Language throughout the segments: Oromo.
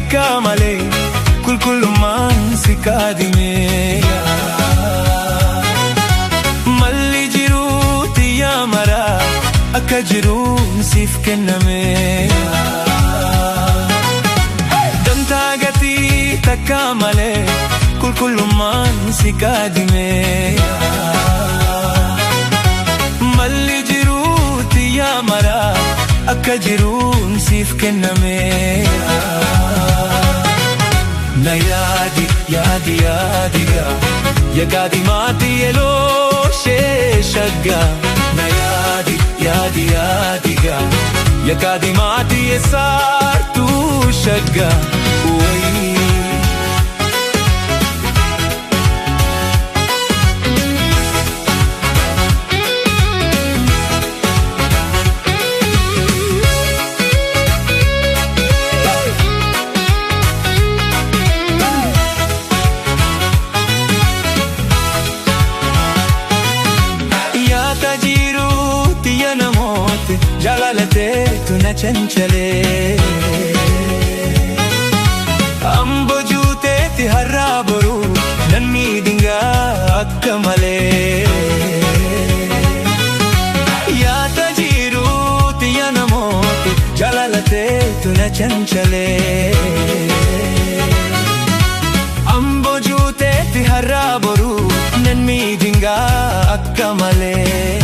takka malee qulqullummaan si kaadimeera. Malli jiruuti yaa maraa akka jiruun siif kennameera. Dantaa gatii takka malee qulqullummaan si kaadimeera. Malli jiruuti yaa maraa akka jiruun siif kennameera. Na yaadi yaadi yaadiga ya kaadimati eloo sheeshaga. Na yaadi yaadi yaadiga ya kaadimati esaartu shaga. Jaalalateetu na chanchalee ambo juuteetti har'aa boru nan miidhingaa akka malee. Yaada jiruuti yaa namooti jaalalateetu na chanchalee ambo juuteetti har'aa boru nan miidhingaa akka malee.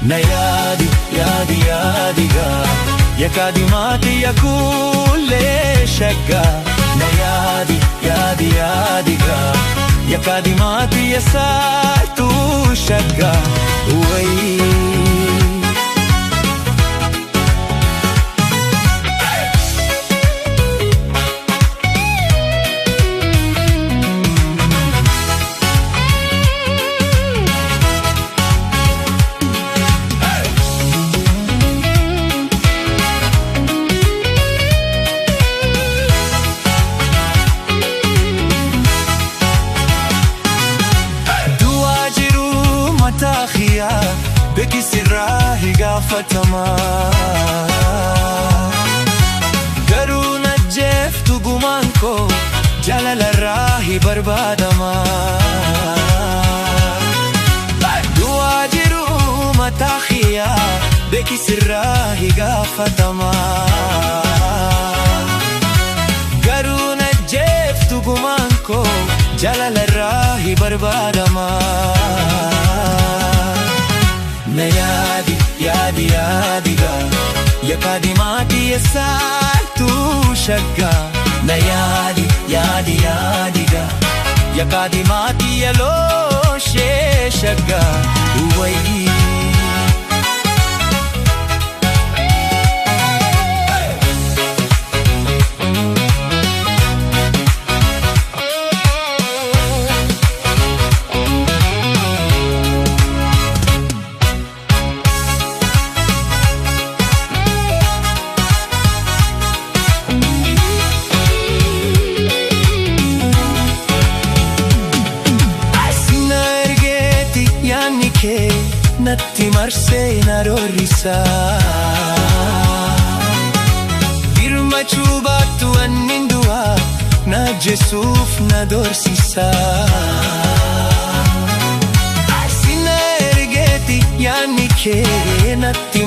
Na yaadi yaadi yaadiga ya kaadimati ya kulee shaga. Na yaadi yaadi yaadiga ya kaadimati ya saartu shaga. Beki sirraa higaafatamaa garuu na jeeftu gumaan koo jaalalarraa hibarbaadamaa. Du'aa jiru mataa kiyyaa beki sirraa higaafatamaa garuu na jeeftu gumaan koo jaalalarraa hibarbaadamaa. Na yaadi yaadi yaadiga ya kaadimati esaartu shaga. Na yaadi yaadi yaadiga ya kaadimati eloo sheeshaga. Natti marsee na roorrisaa birmachuu baattu annin du'aa na jesuuf na doorsisaa. Sina ergeeti yaanni kee natti